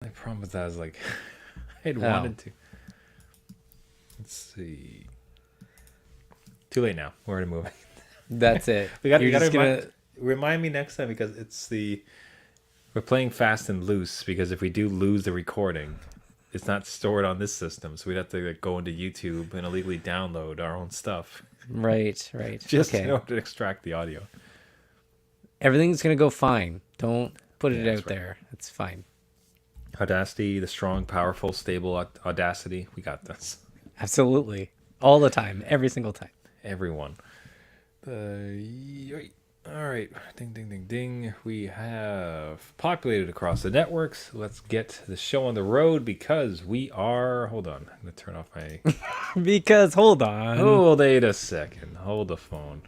The problem with that is like I'd Oh, wanted to. Let's see. Too late now. We're already moving. that's it. We got. You're You got to just gonna. remind me next time because we're playing fast and loose because if we do lose the recording, it's not stored on this system, so we'd have to like, go into YouTube and illegally download our own stuff Right, right. just in Okay. order to extract the audio. Everything's gonna go fine. Don't put Yeah, it that's out right. there. It's fine. Audacity, the strong, powerful, stable Audacity. We got this. Absolutely. All the time. Every single time. Everyone. All right. Ding, ding, ding, ding. We have populated across the networks. Let's get the show on the road because we are. Hold on. I'm going to turn off my. Because hold on. Hold it a second. Hold the phone.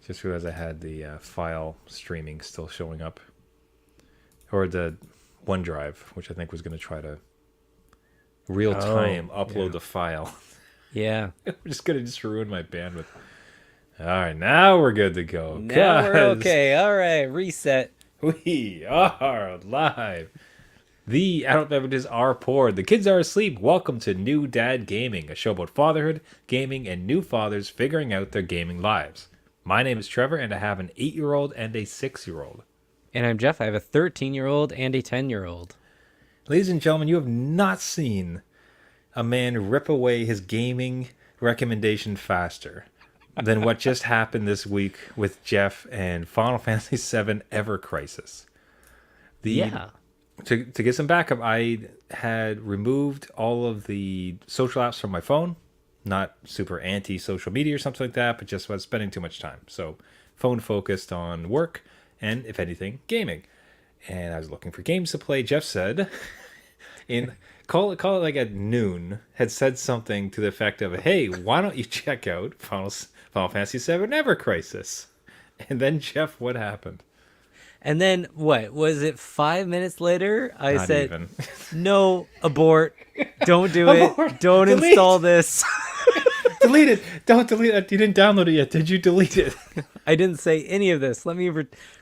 Just realized I had the file streaming still showing up. Or the OneDrive, which I think was going to try to real time upload yeah. the file. Yeah. I'm just going to just ruin my bandwidth. All right, now we're good to go. Now we're 'Cause okay. All right. Reset. we are live. The adult beverages are poured. The kids are asleep. Welcome to New Dad Gaming, a show about fatherhood, gaming, and new fathers figuring out their gaming lives. My name is Trevor, and I have an 8-year-old and a 6-year-old. And I'm Jeff. I have a 13-year-old and a 10-year-old. Ladies and gentlemen, you have not seen a man rip away his gaming recommendation faster than what just happened this week with Jeff and Final Fantasy VII Ever Crisis. Yeah. To get some backup, I had removed all of the social apps from my phone. Not super anti-social media or something like that, but just was spending too much time. So phone focused on work and, if anything, gaming. And I was looking for games to play. Jeff said, call it like at noon, had said something to the effect of, "Hey, why don't you check out Final Fantasy VII Ever Crisis?" And then Jeff, what happened? And then what? Was it 5 minutes later? I Not said, even. no, abort. Don't do Abort. it. Don't Delete. install this. Delete it. Don't delete it. You didn't download it yet. Did you delete it? I didn't say any of this. Let me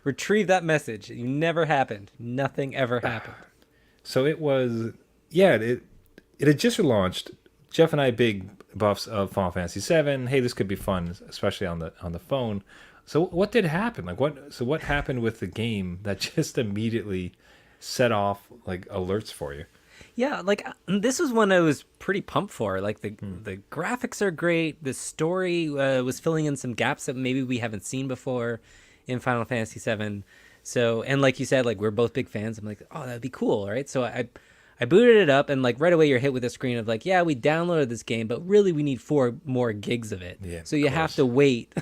retrieve that message. You never happened. Nothing ever happened. So it was, yeah, it had just launched. Jeff and I big buffs of Final Fantasy VII. Hey, this could be fun, especially on the phone. So what did happen? What happened with the game that just immediately set off like alerts for you? Yeah, like this was one I was pretty pumped for. Like the graphics are great. The story was filling in some gaps that maybe we haven't seen before in Final Fantasy VII. So, and like you said, like we're both big fans. I'm like, oh, that'd be cool, right? So I booted it up, and like right away you're hit with a screen of like, yeah, we downloaded this game, but really we need 4 more gigs of it. Yeah, so of you have course. to wait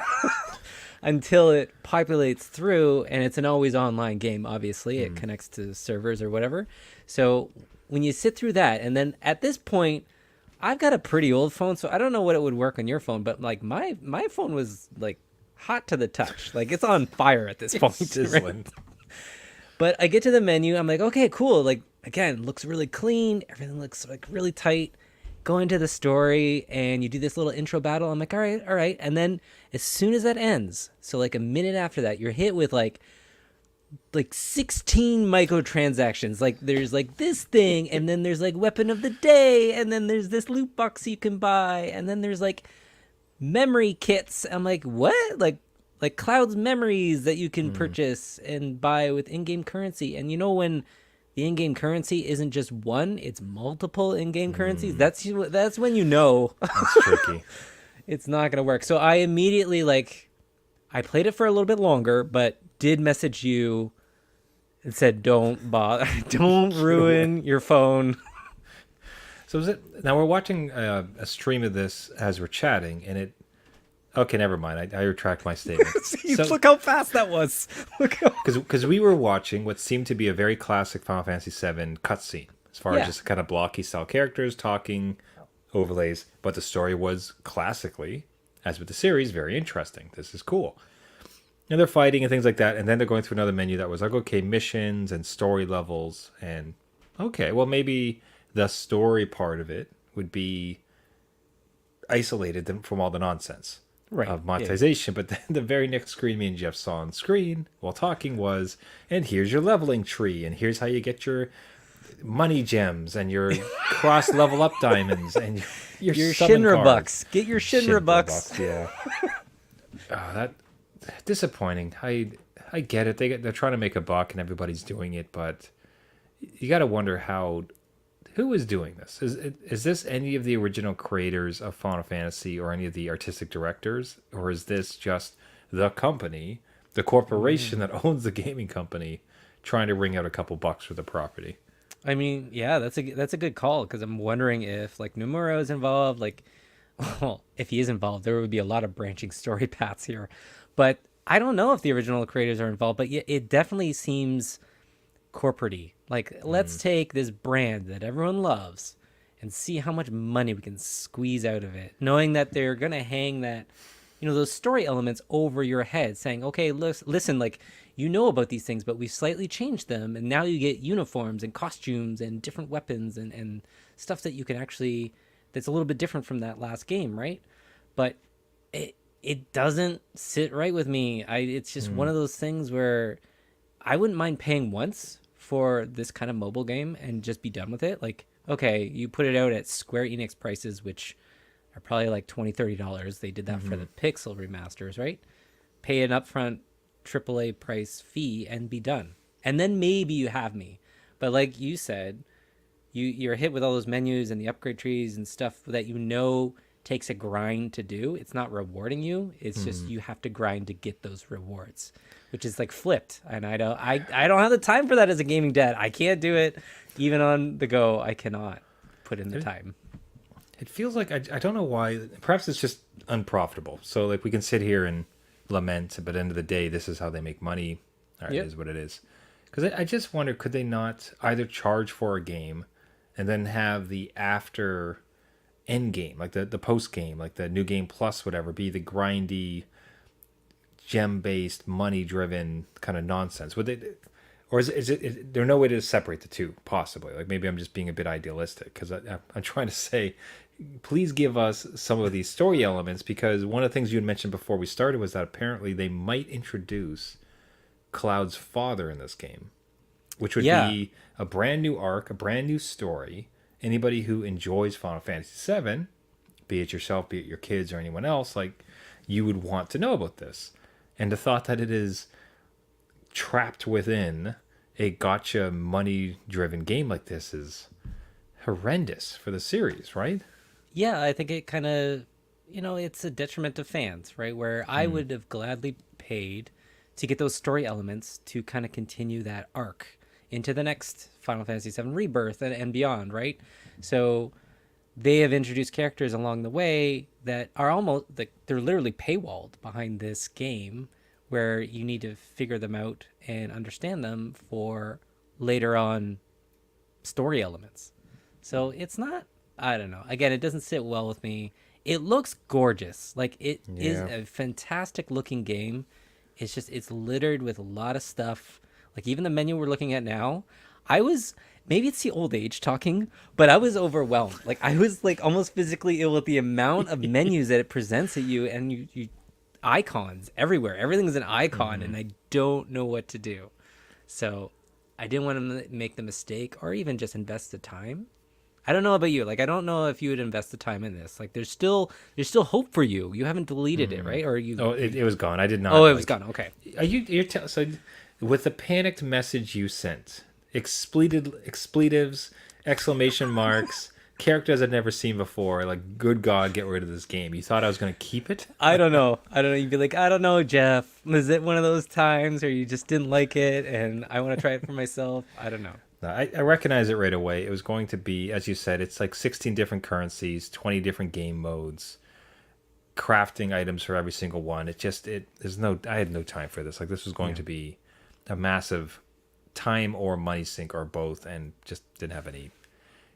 until it populates through, and it's an always online game. Obviously, it connects to servers or whatever. So when you sit through that, and then at this point, I've got a pretty old phone, so I don't know what it would work on your phone, but like my phone was like hot to the touch, like it's on fire at this point. Right? Sizzling. But I get to the menu, I'm like, okay, cool. Like again, looks really clean. Everything looks like really tight. Go into the story and you do this little intro battle. I'm like, all right. And then as soon as that ends, so like a minute after that, you're hit with like 16 microtransactions. Like there's like this thing, and then there's like weapon of the day, and then there's this loot box you can buy, and then there's like memory kits. I'm like, what? Like Cloud's memories that you can purchase and buy with in-game currency. And you know when the in-game currency isn't just one, it's multiple in-game currencies. That's when you know That's tricky. it's not gonna work. So I immediately I played it for a little bit longer, but did message you and said, don't bother, don't ruin your phone. So is it now? We're watching a stream of this as we're chatting, and it. Okay, never mind. I retract my statement. So, Look how fast that was. Look how. because we were watching what seemed to be a very classic Final Fantasy VII cutscene, as far Yeah. as just kind of blocky style characters talking, overlays, but the story was classically, as with the series, very interesting. This is cool. And they're fighting and things like that, and then they're going through another menu that was like, okay, missions and story levels, and okay, well maybe the story part of it would be isolated from all the nonsense. Right. of Yeah. monetization. But then the very next screen me and Jeff saw on screen while talking was, and here's your leveling tree, and here's how you get your money gems and your cross level up diamonds and your summon Shinra cards. bucks. Get your Shinra bucks. Yeah. That disappointing. I get it. They're trying to make a buck and everybody's doing it, but you got to wonder who is doing this? Is this any of the original creators of Final Fantasy or any of the artistic directors, or is this just the company, the corporation that owns the gaming company, trying to wring out a couple bucks for the property? I mean, yeah, that's a good call, because I'm wondering if like Nomura is involved. Like, well, if he is involved, there would be a lot of branching story paths here. But I don't know if the original creators are involved. But yeah, it definitely seems corporate-y. Like, let's take this brand that everyone loves and see how much money we can squeeze out of it, knowing that they're gonna hang that, those story elements over your head, saying, okay, listen, like, about these things, but we've slightly changed them, and now you get uniforms and costumes and different weapons and stuff that you can actually, that's a little bit different from that last game, right? But it doesn't sit right with me. It's just one of those things where I wouldn't mind paying once for this kind of mobile game and just be done with it. Like, okay, you put it out at Square Enix prices, which are probably like $20-$30. They did that for the Pixel remasters, right? Pay an upfront AAA price fee and be done. And then maybe you have me. But like you said, you're hit with all those menus and the upgrade trees and stuff that takes a grind to do. It's not rewarding you. It's just you have to grind to get those rewards, which is like flipped. And I don't have the time for that as a gaming dad. I can't do it. Even on the go, I cannot put in the time. It feels like I don't know why. Perhaps it's just unprofitable. So like we can sit here and lament, but at the end of the day, this is how they make money. All right, It is what it is. Because I just wonder, could they not either charge for a game and then have the after end game, like the post game, like the new game plus whatever, be the grindy, gem based, money driven kind of nonsense? Would they, or is there no way to separate the two? Possibly. Like maybe I'm just being a bit idealistic, because I'm trying to say, please give us some of these story elements, because one of the things you had mentioned before we started was that apparently they might introduce Cloud's father in this game, which would be a brand new arc, a brand new story. Anybody who enjoys Final Fantasy VII, be it yourself, be it your kids or anyone else, like, you would want to know about this. And the thought that it is trapped within a gotcha money-driven game like this is horrendous for the series, right? Yeah, I think it kind of, it's a detriment to fans, right? Where I would have gladly paid to get those story elements to kind of continue that arc into the next Final Fantasy VII Rebirth and beyond, right? So they have introduced characters along the way that are almost, like, they're literally paywalled behind this game, where you need to figure them out and understand them for later on story elements. So it's not, I don't know. Again, it doesn't sit well with me. It looks gorgeous. Like, it is a fantastic looking game. It's just, it's littered with a lot of stuff. Like, even the menu we're looking at now, maybe it's the old age talking, but I was overwhelmed. Like, I was like almost physically ill with the amount of menus that it presents at you, and you icons everywhere. Everything's an icon, and I don't know what to do. So I didn't want to make the mistake, or even just invest the time. I don't know about you. Like, I don't know if you would invest the time in this. Like, there's still hope for you. You haven't deleted it, right? Or you? Oh, it was gone. I did not. Oh, it was gone. Okay. Are you're so with the panicked message you sent, expletives, exclamation marks, characters I'd never seen before. Like, good God, get rid of this game. You thought I was going to keep it? I don't know. You'd be like, I don't know, Jeff. Was it one of those times where you just didn't like it and I want to try it for myself? I don't know. No, I recognize it right away. It was going to be, as you said, it's like 16 different currencies, 20 different game modes, crafting items for every single one. I had no time for this. Like, this was going to be a massive time or money sink or both, and just didn't have any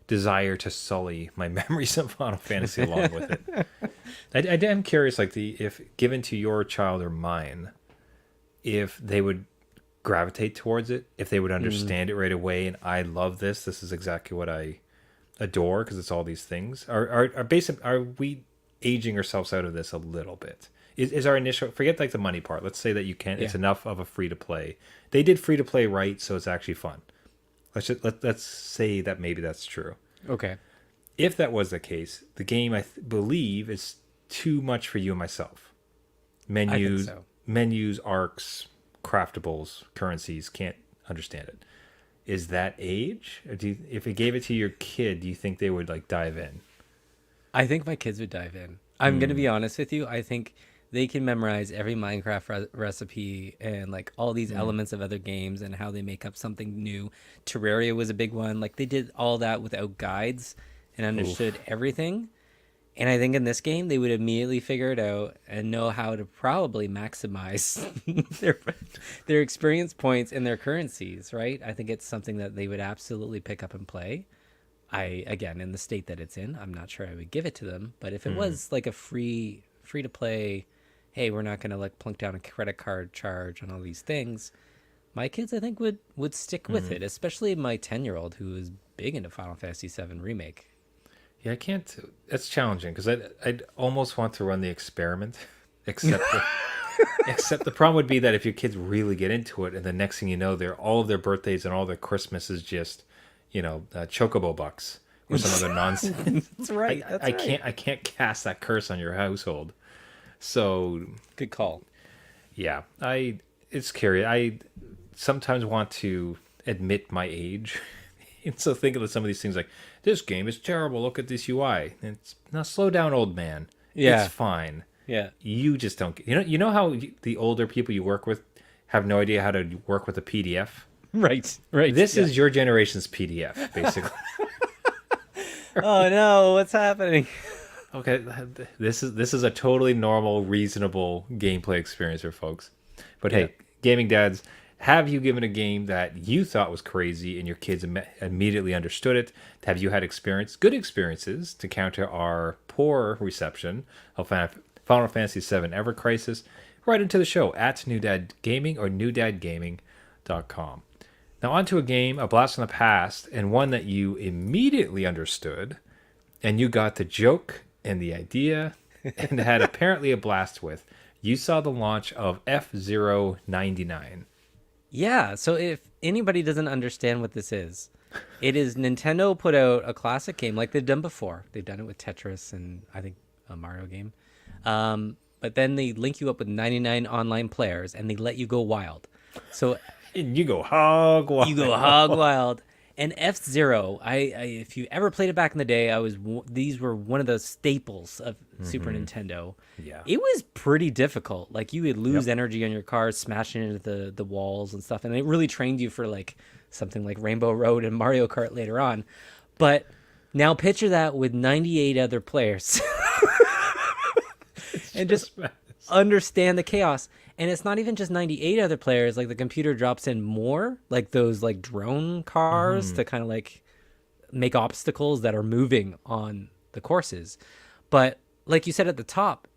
desire to sully my memories of Final Fantasy along with it. I am curious, like, if given to your child or mine, if they would gravitate towards it, if they would understand it right away, and I love this is exactly what I adore, because it's all these things. Are we aging ourselves out of this a little bit? Is our initial, forget like the money part. Let's say that you can, Yeah. it's enough of a free to play. They did free to play right, so it's actually fun. Let's say that maybe that's true. Okay. If that was the case, the game believe is too much for you and myself. I think Menus, so. menus, arcs, craftables, currencies, can't understand it. Is that age? Or if it gave it to your kid, do you think they would like dive in? I think my kids would dive in. I'm gonna be honest with you. I think they can memorize every Minecraft recipe and like all these elements of other games and how they make up something new. Terraria was a big one. Like they did all that without guides and understood everything. And I think in this game they would immediately figure it out and know how to probably maximize their their experience points and their currencies, right? I think it's something that they would absolutely pick up and play. I again in the state that it's in, I'm not sure I would give it to them, but if it was like a free to play, hey, we're not going to like plunk down a credit card charge on all these things, my kids I think would stick with it, especially my 10-year-old who is big into Final Fantasy 7 remake. Yeah, I can't. That's challenging because I'd almost want to run the experiment, except except the problem would be that if your kids really get into it, and the next thing you know, all of their birthdays and all their Christmas is just, chocobo bucks or some other nonsense. That's right. That's I right. can't cast that curse on your household. So Good call. yeah, it's scary. I sometimes want to admit my age. And so thinking of some of these things like, this game is terrible, look at this UI. And it's, now slow down, old man. Yeah. It's fine. Yeah. You just don't get, you know how the older people you work with have no idea how to work with a PDF? Right. Right. This Yeah. is your generation's PDF, basically. Oh no, what's happening? Okay, this is a totally normal, reasonable gameplay experience for folks. But Yeah. hey, gaming dads, have you given a game that you thought was crazy and your kids immediately understood it? Have you had good experiences to counter our poor reception of Final Fantasy VII Ever Crisis? Right into the show at New Dad Gaming or newdadgaming.com. Now onto a game, a blast from the past, and one that you immediately understood, and you got the joke and the idea, and had apparently a blast with. You saw the launch of F-Zero 99. Yeah, so if anybody doesn't understand what this is, it is Nintendo put out a classic game like they've done before. They've done it with Tetris and I think a Mario game. But then they link you up with 99 online players and they let you go wild. So And you go hog wild. you go hog wild. And F-Zero, I if you ever played it back in the day, these were one of the staples of Super Nintendo. Yeah. It was pretty difficult. Like you would lose energy on your car, smashing into the walls and stuff, and it really trained you for like something like Rainbow Road and Mario Kart later on. But now picture that with 98 other players. And just understand the chaos. And it's not even just 98 other players. Like the computer drops in more, like those like drone cars to kind of like make obstacles that are moving on the courses. But like you said at the top,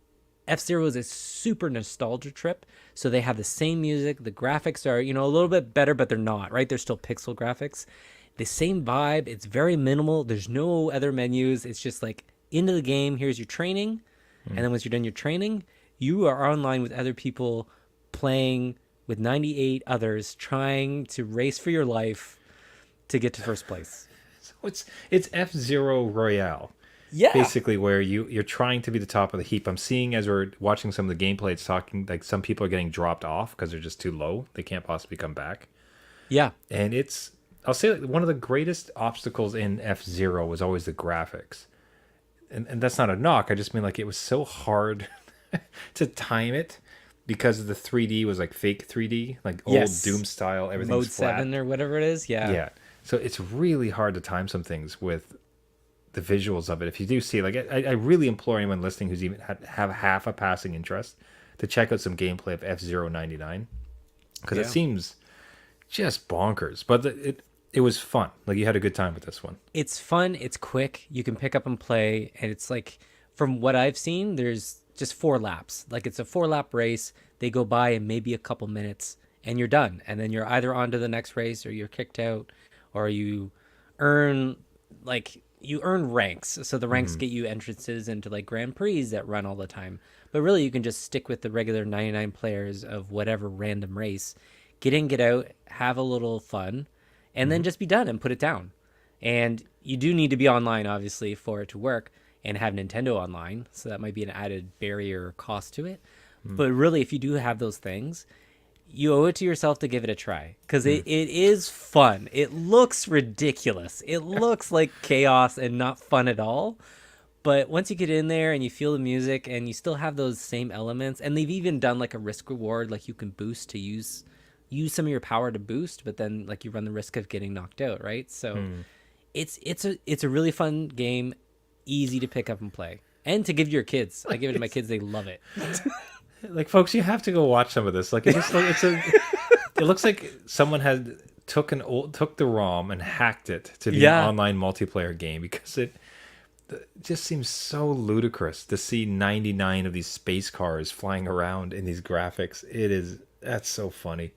F-Zero is a super nostalgia trip. So they have the same music. The graphics are, a little bit better, but they're not, right? They're still pixel graphics. The same vibe. It's very minimal. There's no other menus. It's just like into the game. Here's your training. And then once you're done your training, you are online with other people playing with 98 others trying to race for your life to get to first place. So it's F-Zero Royale. Yeah. Basically where you're trying to be the top of the heap. I'm seeing as we're watching some of the gameplay, it's talking like some people are getting dropped off because they're just too low. They can't possibly come back. Yeah. And I'll say like, one of the greatest obstacles in F-Zero was always the graphics. And that's not a knock. I just mean like it was so hard to time it because the 3D was like fake 3D, like old Yes. Doom style. Everything's Mode flat. 7 or whatever it is. Yeah. Yeah. So it's really hard to time some things with the visuals of it. If you do see, like, I really implore anyone listening who's even have half a passing interest to check out some gameplay of F-Zero 99 because it Yeah. seems just bonkers. But it was fun. Like you had a good time with this one. It's fun. It's quick. You can pick up and play. And it's like, from what I've seen, there's just 4 laps. Like it's a 4-lap race. They go by in maybe a couple minutes and you're done. And then you're either on to the next race or you're kicked out or you earn like you earn ranks. So the ranks get you entrances into like Grand Prix that run all the time. But really, you can just stick with the regular 99 players of whatever random race, get in, get out, have a little fun, and then just be done and put it down. And you do need to be online, obviously, for it to work and have Nintendo online. So that might be an added barrier or cost to it. But really, if you do have those things, you owe it to yourself to give it a try because it is fun. It looks ridiculous. It looks like chaos and not fun at all. But once you get in there and you feel the music and you still have those same elements, and they've even done like a risk reward, like you can boost to use some of your power to boost, but then like you run the risk of getting knocked out, right? So it's a really fun game, easy to pick up and play, and to give your kids. I give it to my kids; they love it. Like, folks, you have to go watch some of this. Like, it looks like someone had took the ROM and hacked it to be an online multiplayer game because it just seems so ludicrous to see 99 of these space cars flying around in these graphics. That's so funny.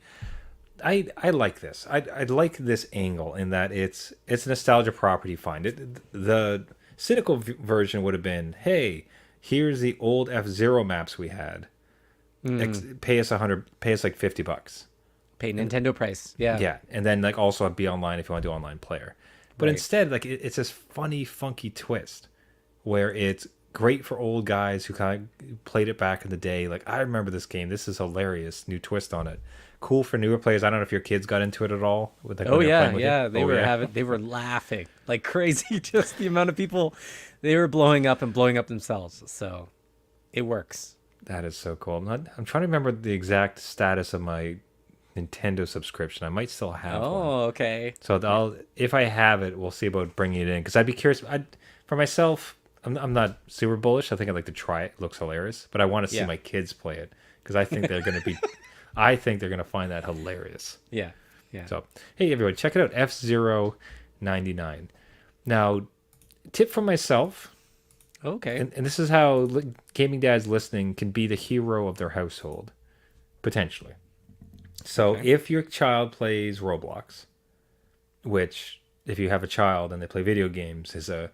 I like this. I like this angle in that it's a nostalgia property find. The cynical version would have been, hey, here's the old F-Zero maps we had. Pay us like $50. Pay Nintendo price. Yeah, and then like also be online if you want to do online player. But instead, like it's this funny, funky twist where it's great for old guys who kind of played it back in the day. Like, I remember this game. This is hilarious. New twist on it. Cool for newer players. I don't know if your kids got into it at all. With, like, They were laughing like crazy. Just the amount of people they were blowing up themselves. So it works. That is so cool. I'm trying to remember the exact status of my Nintendo subscription. I might still have one. Oh, okay. So if I have it, we'll see about bringing it in. Because I'd be curious. For myself, I'm not super bullish. I think I'd like to try it. It looks hilarious. But I want to see my kids play it. Because I think they're going to be... I think they're going to find that hilarious. Yeah. So, hey, everyone, check it out. F-Zero 99. Now, tip from myself... Okay. And this is how gaming dads listening can be the hero of their household, potentially. So if your child plays Roblox, which if you have a child and they play video games is a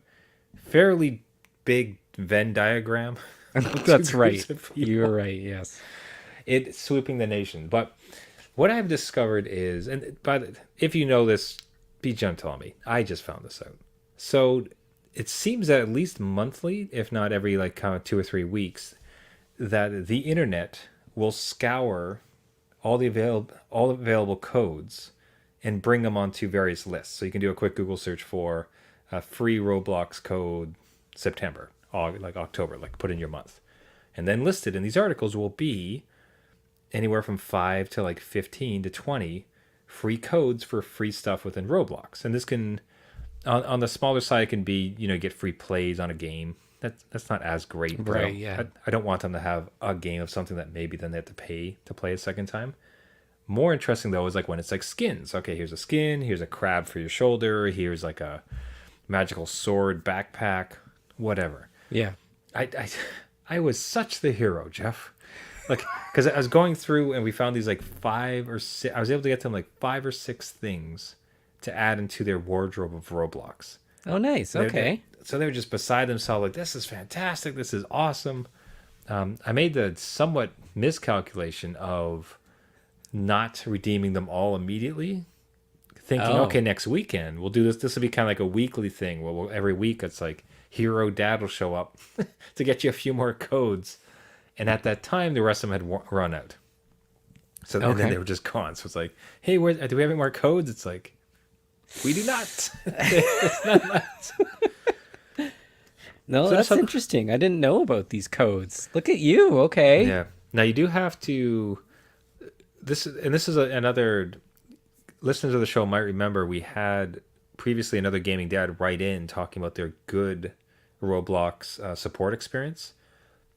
fairly big Venn diagram. That's right. You're right. Yes. It's sweeping the nation. But what I've discovered is, but if you know this, be gentle on me. I just found this out. So it seems that at least monthly, if not every like kind of 2 or 3 weeks, that the internet will scour all the available codes and bring them onto various lists. So you can do a quick Google search for a free Roblox code September, like October, like put in your month. And then listed in these articles will be anywhere from 5 to like 15 to 20 free codes for free stuff within Roblox. And this can... On the smaller side, it can be, get free plays on a game. That's not as great. Right, yeah. I don't want them to have a game of something that maybe then they have to pay to play a second time. More interesting, though, is like when it's like skins. Okay, here's a skin. Here's a crab for your shoulder. Here's like a magical sword backpack. Whatever. Yeah. I was such the hero, Jeff. Like, because I was going through and we found these like 5 or 6. I was able to get them like 5 or 6 things to add into their wardrobe of Roblox. Oh, nice. Okay. So they were just beside themselves like, this is fantastic. This is awesome. I made the somewhat miscalculation of not redeeming them all immediately, thinking, okay, next weekend we'll do this. This will be kind of like a weekly thing where every week it's like Hero Dad will show up to get you a few more codes. And at that time, the rest of them had run out. So and then they were just gone. So it's like, hey, do we have any more codes? It's like, we do not. No, so that's interesting. I didn't know about these codes. Look at you. Okay. Yeah. Now you do have to. This is another. Listeners of the show might remember we had previously another gaming dad write in talking about their good Roblox support experience.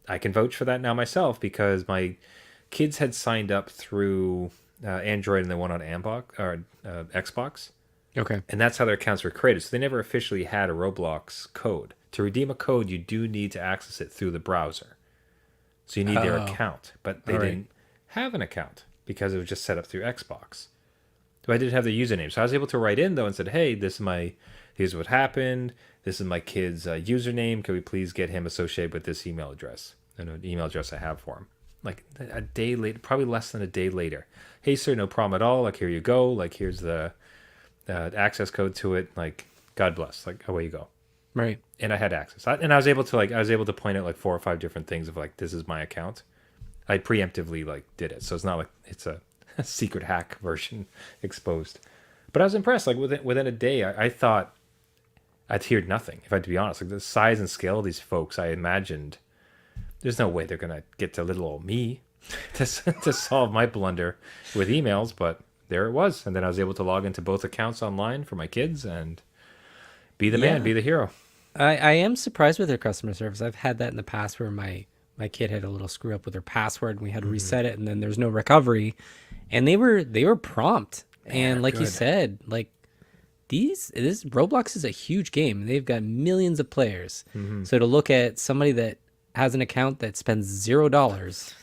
I can vouch for that now myself because my kids had signed up through Android and they went on Xbox. Okay. And that's how their accounts were created. So they never officially had a Roblox code. To redeem a code, you do need to access it through the browser. So you need their account. But they didn't have an account because it was just set up through Xbox. So I did have the username. So I was able to write in, though, and said, hey, these here's what happened. This is my kid's username. Can we please get him associated with this email address? And an email address I have for him. Like a day later, probably less than a day later. Hey, sir, no problem at all. Like, here you go. Like, here's the access code to it. Like, God bless. Like, away you go. Right. And I had access. And I was able to point out like 4 or 5 different things of like, this is my account. I preemptively like did it. So it's not like it's a secret hack version exposed. But I was impressed. Like within a day, I thought I'd heard nothing. If I had to be honest, like the size and scale of these folks, I imagined there's no way they're gonna get to little old me to solve my blunder with emails. But there it was, and then I was able to log into both accounts online for my kids and be the man, be the hero. I am surprised with their customer service. I've had that in the past where my kid had a little screw up with her password and we had to reset it, and then there's no recovery. And they were prompt. And like you said, like this Roblox is a huge game. They've got millions of players. So to look at somebody that has an account that spends $0,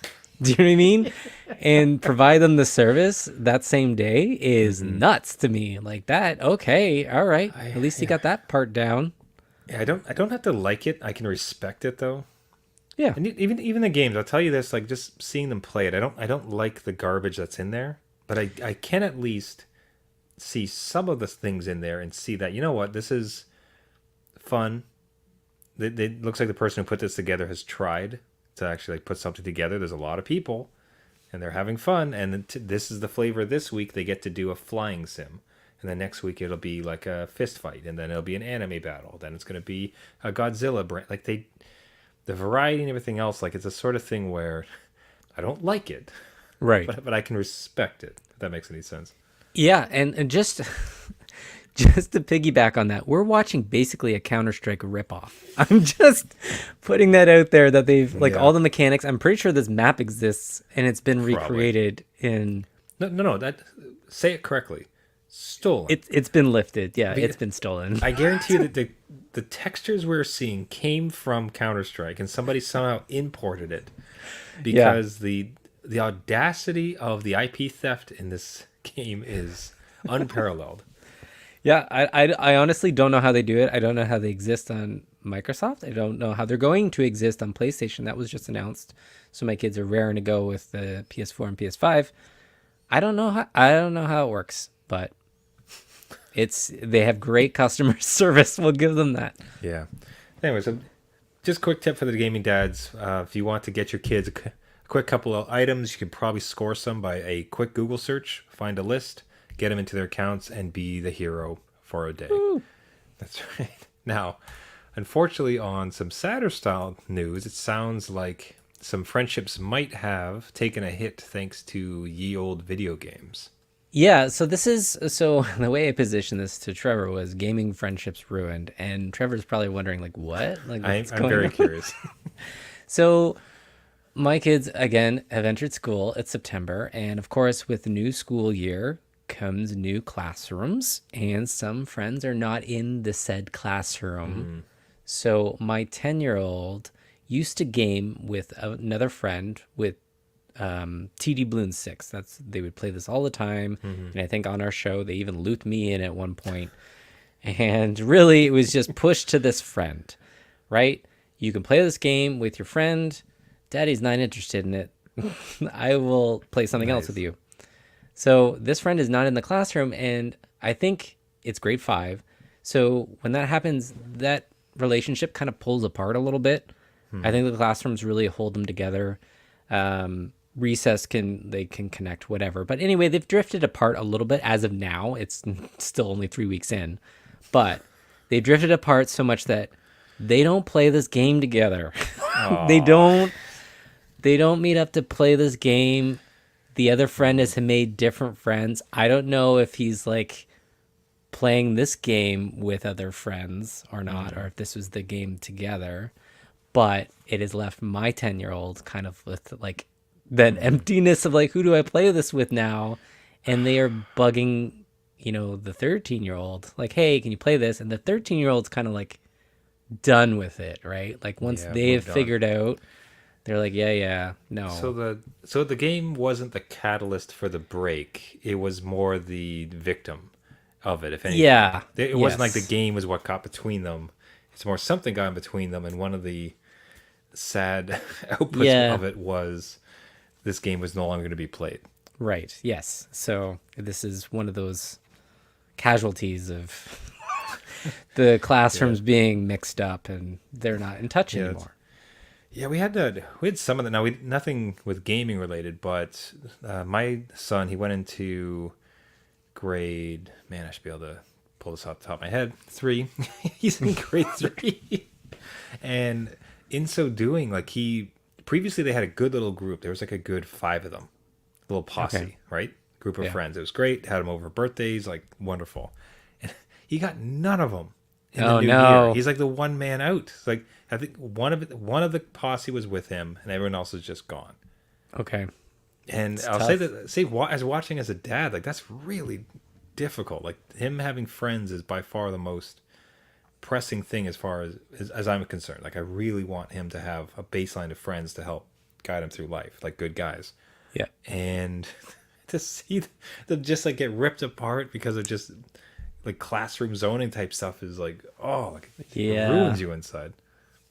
do you know what I mean? And provide them the service that same day is nuts to me. Like that, okay, all right. At least you got that part down. Yeah, I don't have to like it. I can respect it though. Yeah. And even the games, I'll tell you this, like just seeing them play it, I don't like the garbage that's in there, but I can at least see some of the things in there and see that, you know what, this is fun. It looks like the person who put this together has tried to actually like put something together. There's a lot of people and they're having fun, and this is the flavor this week. They get to do a flying sim. And then next week it'll be like a fist fight, and then it'll be an anime battle. Then it's going to be a Godzilla brand. Like the variety and everything else, like it's a sort of thing where I don't like it, Right. but I can respect it, if that makes any sense. Yeah, and just just to piggyback on that, we're watching basically a Counter-Strike ripoff. I'm just putting that out there that they've like all the mechanics. I'm pretty sure this map exists and it's been recreated in. No. That say it correctly. Stolen. It's been lifted. Yeah, it's been stolen. I guarantee you that the textures we're seeing came from Counter-Strike, and somebody somehow imported it because the audacity of the IP theft in this game is unparalleled. Yeah, I honestly don't know how they do it. I don't know how they exist on Microsoft. I don't know how they're going to exist on PlayStation. That was just announced. So my kids are raring to go with the PS4 and PS5. I don't know how it works, but they have great customer service. We'll give them that. Yeah. Anyway, so just a quick tip for the gaming dads. If you want to get your kids a quick couple of items, you can probably score some by a quick Google search, find a list, get them into their accounts, and be the hero for a day. Woo. That's right. Now, unfortunately, on some sadder style news, it sounds like some friendships might have taken a hit thanks to ye old video games. Yeah, so the way I positioned this to Trevor was gaming friendships ruined, and Trevor's probably wondering like what? Like what's I'm very curious. So my kids again have entered school. It's September, and of course with the new school year comes new classrooms, and some friends are not in the said classroom. So my 10-year-old used to game with another friend with TD Bloons 6. They would play this all the time. And I think on our show they even looped me in at one point. And really it was just pushed to this friend, right? You can play this game with your friend. Daddy's not interested in it. I will play something else with you. So this friend is not in the classroom, and I think it's grade 5. So when that happens, that relationship kind of pulls apart a little bit. I think the classrooms really hold them together. Recess can connect, whatever. But anyway, they've drifted apart a little bit as of now. It's still only 3 weeks in, but they drifted apart so much that they don't play this game together. They don't meet up to play this game. The other friend has made different friends. I don't know if he's like playing this game with other friends or not, or if this was the game together. But it has left my 10-year-old kind of with like that emptiness of like, who do I play this with now? And they are bugging, the 13-year-old, like, hey, can you play this? And the 13-year-old's kind of like done with it, right? Like once they've figured out, they're like, yeah, no. So the game wasn't the catalyst for the break. It was more the victim of it, if anything. Yeah. It wasn't like the Yes. game was what got between them. It's more something got in between them, and one of the sad outputs Yeah. of it was this game was no longer going to be played. Right. Yes. So this is one of those casualties of the classrooms being mixed up and they're not in touch Yeah, anymore. Yeah, we had some of that. Now we nothing with gaming related, but my son, he went into grade. Man, I should be able to pull this off the top of my head. 3. He's in grade 3, and in so doing, like he previously they had a good little group. There was like a good 5 of them, little posse, Okay. right? Group of Yeah. friends. It was great. Had them over for birthdays, like wonderful. And he got none of them in Oh, the new no. year. He's like the one man out. It's like I think one of the posse was with him, and everyone else is just gone. Okay. And It's I'll tough. say that as watching as a dad, like that's really difficult. Like him having friends is by far the most pressing thing as far as I'm concerned. Like I really want him to have a baseline of friends to help guide him through life, like good guys. Yeah. And to see them just like get ripped apart because of just like classroom zoning type stuff is like, oh, like it Yeah. ruins you inside.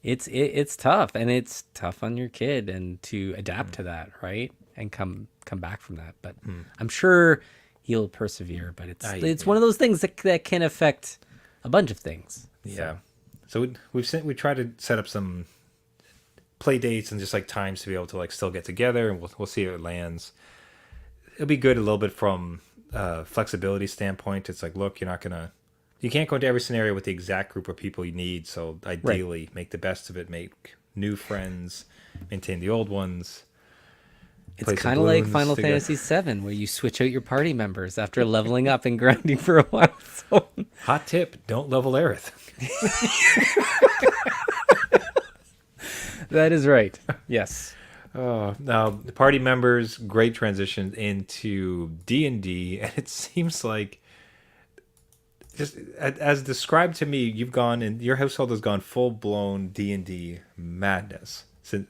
It's tough, and it's tough on your kid and to adapt to that, right? And come back from that. But I'm sure he'll persevere, but it's one of those things that can affect a bunch of things. Yeah. So we tried to set up some play dates and just like times to be able to like still get together, and we'll see how it lands. It'll be good a little bit from flexibility standpoint. It's like, look, you can't go into every scenario with the exact group of people you need. So ideally, make the best of it. Make new friends, maintain the old ones. Play It's some kind of like balloons Final together. Fantasy VII, where you switch out your party members after leveling up and grinding for a while. So, Hot tip: don't level Aerith. that is right. Yes. Now, the party members, great transition into D&D, and it seems like just as described to me, you've gone and your household has gone full blown D&D madness.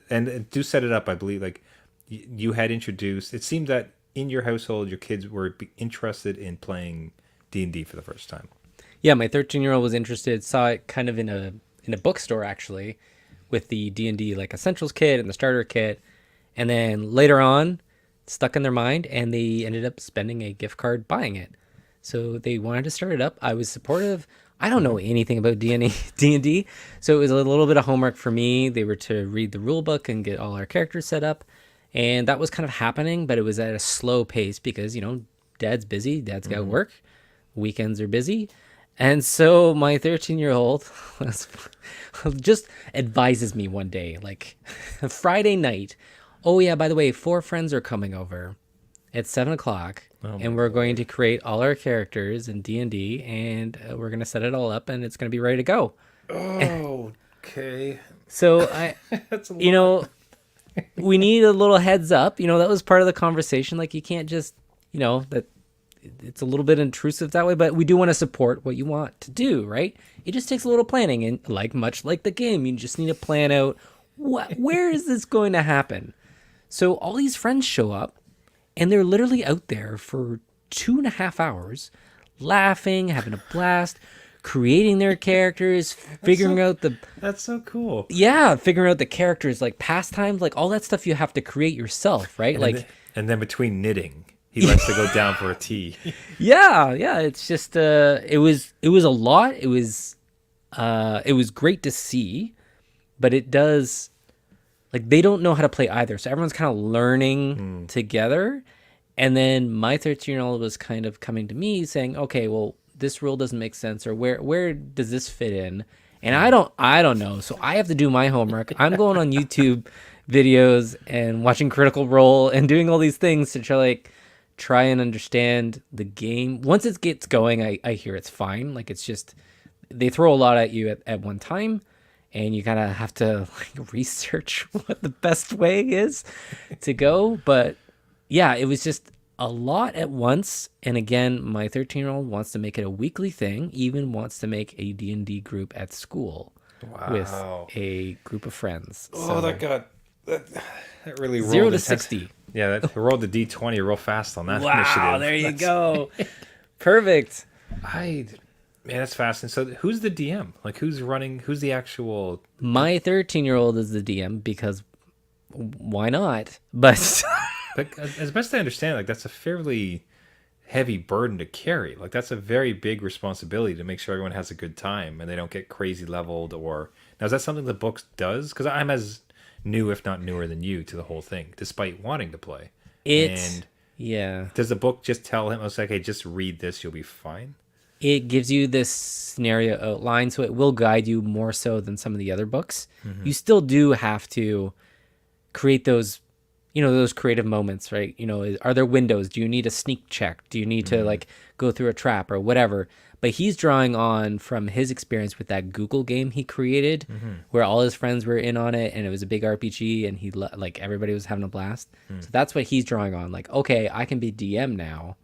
And to set it up, I believe like you had introduced. It seemed that in your household, your kids were interested in playing D&D for the first time. Yeah, my 13-year-old was interested. Saw it kind of in a bookstore actually, with the D&D like essentials kit and the starter kit, and then later on, stuck in their mind, and they ended up spending a gift card buying it. So they wanted to start it up. I was supportive. I don't know anything about D&D, so it was a little bit of homework for me. They were to read the rule book and get all our characters set up, and that was kind of happening, but it was at a slow pace because, dad's busy, dad's got work, weekends are busy. And so my 13-year-old just advises me one day, like Friday night, oh yeah, by the way, 4 friends are coming over at 7:00, and we're going to create all our characters in D&D, and we're going to set it all up, and it's going to be ready to go. Oh, okay. So I, That's a we need a little heads up. That was part of the conversation. Like you can't just, that it's a little bit intrusive that way, but we do want to support what you want to do, right? It just takes a little planning, and much like the game, you just need to plan out where is this going to happen. So all these friends show up, and they're literally out there for 2.5 hours, laughing, having a blast, creating their characters, figuring out the That's so cool. figuring out the characters, like pastimes, like all that stuff you have to create yourself, right? And then between knitting, he likes to go down for a tea. Yeah, it's just it was a lot. It was great to see, but it does, like, they don't know how to play either, so everyone's kind of learning together. And then my 13-year-old was kind of coming to me saying, okay, well, this rule doesn't make sense, or where does this fit in? And I don't know, so I have to do my homework. I'm going on YouTube videos and watching Critical Role and doing all these things to try and understand the game. Once it gets going, I hear it's fine. Like, it's just, they throw a lot at you at one time, and you kind of have to research what the best way is to go. But yeah, it was just a lot at once. And again, my 13-year-old wants to make it a weekly thing, even wants to make a D&D group at school with a group of friends. Oh, that really rolled 0 to intense- 60. Yeah, that rolled the D20 real fast on that Wow, initiative. there you go. Perfect. Man, that's fascinating. So who's the DM? Like who's running? Who's the actual? My 13-year-old is the DM because why not? But Like, as best I understand, like that's a fairly heavy burden to carry. Like that's a very big responsibility to make sure everyone has a good time and they don't get crazy leveled. Or now is that something the book does? Because I'm as new, if not newer, than you to the whole thing, despite wanting to play. it's And yeah. does the book just tell him, "It's like, hey, just read this, you'll be fine"? It gives you this scenario outline, so it will guide you more so than some of the other books. You still do have to create those, those creative moments, right? Are there windows? Do you need a sneak check? Do you need to like go through a trap or whatever? But he's drawing on from his experience with that Google game he created, where all his friends were in on it, and it was a big RPG, and like everybody was having a blast. So that's what he's drawing on. Like, okay, I can be DM now,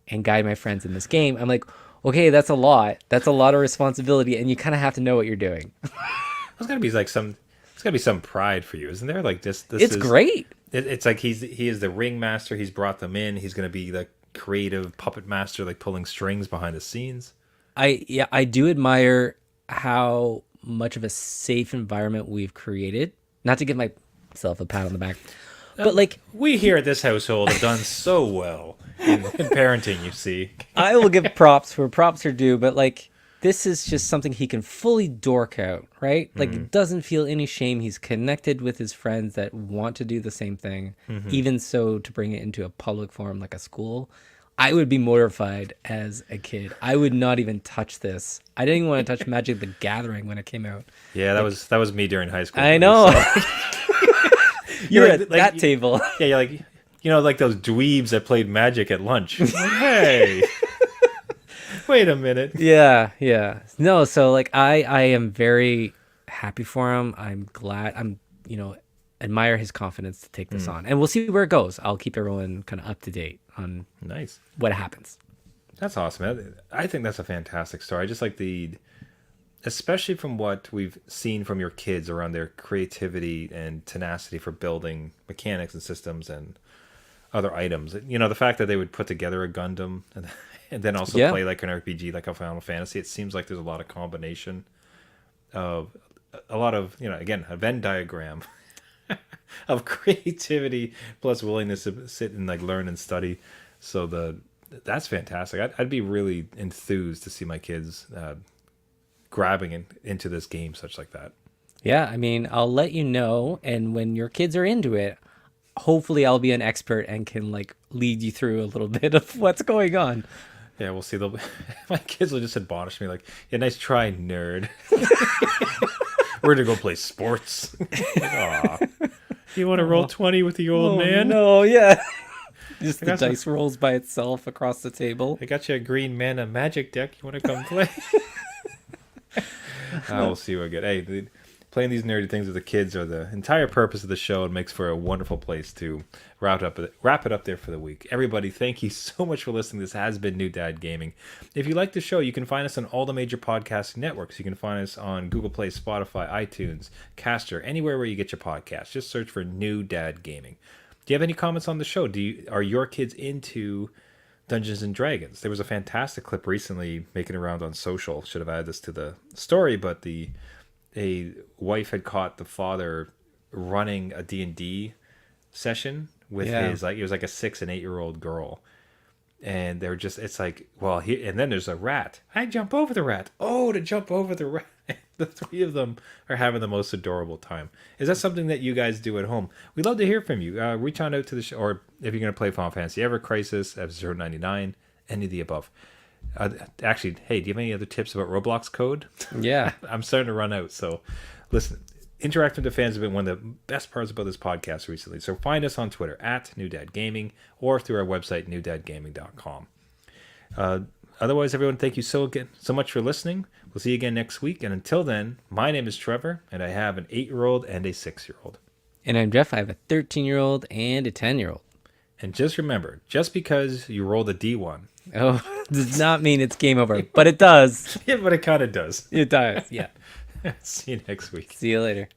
and guide my friends in this game. I'm like, okay, that's a lot. That's a lot of responsibility, and you kind of have to know what you're doing. There's gotta be like there's gotta be some pride for you, isn't there? Like this It's is great. It's like he is the ringmaster. He's brought them in. He's gonna be the creative puppet master, like pulling strings behind the scenes. I do admire how much of a safe environment we've created. Not to give myself a pat on the back, but like We here at this household have done so well in parenting. You see, I will give props where props are due, but like this is just something he can fully dork out, right? Like it doesn't feel any shame. He's connected with his friends that want to do the same thing. Even so, to bring it into a public forum like a school, I would be mortified as a kid. I would not even touch this. I didn't even want to touch Magic the Gathering when it came out. yeah, that was me during high school. I know. You're Like- at like- that table. Yeah, you're like like those dweebs that played Magic at lunch. Like, hey, wait a minute. Yeah. No, so like I am very happy for him. I'm glad. Admire his confidence to take this on. And we'll see where it goes. I'll keep everyone kind of up to date on Nice. what happens. That's awesome. I think that's a fantastic story. I just like especially from what we've seen from your kids around their creativity and tenacity for building mechanics and systems and other items. The fact that they would put together a Gundam and then also Yeah. play like an RPG, like a Final Fantasy. It seems like there's a lot of combination of a lot of, again, a Venn diagram of creativity plus willingness to sit and like learn and study. So that's fantastic. I'd be really enthused to see my kids grabbing into this game such like that. Yeah, I mean, I'll let you know, and when your kids are into it, hopefully I'll be an expert and can like lead you through a little bit of what's going on. Yeah, we'll see. My kids will just admonish me like, "Yeah, nice try, nerd." We're gonna go play sports. Aw. You want to roll 20 with the old man? No, yeah. Just the got some- dice rolls by itself across the table. I got you a green mana magic deck. You want to come play? We'll see what I get. Hey, playing these nerdy things with the kids are the entire purpose of the show and makes for a wonderful place to wrap it up there for the week. Everybody, thank you so much for listening. This has been New Dad Gaming. If you like the show, you can find us on all the major podcasting networks. You can find us on Google Play, Spotify, iTunes, Caster, anywhere where you get your podcasts. Just search for New Dad Gaming. Do you have any comments on the show? Are your kids into Dungeons and Dragons? There was a fantastic clip recently making around on social. Should have added this to the story, but a wife had caught the father running a D&D session with his it was like a 6 and 8 year old girl, and they're just it's like, well, and then there's a rat. I jump over the rat. Oh, to jump over the rat. The three of them are having the most adorable time. Is that something that you guys do at home? We'd love to hear from you. Reach on out to the show, or if you're going to play Final Fantasy Ever Crisis, F-Zero 99, any of the above. Actually, hey, do you have any other tips about Roblox code? Yeah. I'm starting to run out. So listen, interacting with the fans have been one of the best parts about this podcast recently. So find us on Twitter at New Dad Gaming or through our website, newdadgaming.com. Otherwise, everyone, thank you so much for listening. We'll see you again next week. And until then, my name is Trevor, and I have an 8-year-old and a 6-year-old. And I'm Jeff. I have a 13-year-old and a 10-year-old. And just remember, just because you rolled a D1. Oh, does not mean it's game over, but it does. Yeah, but it kind of does. It does. Yeah. See you next week. See you later.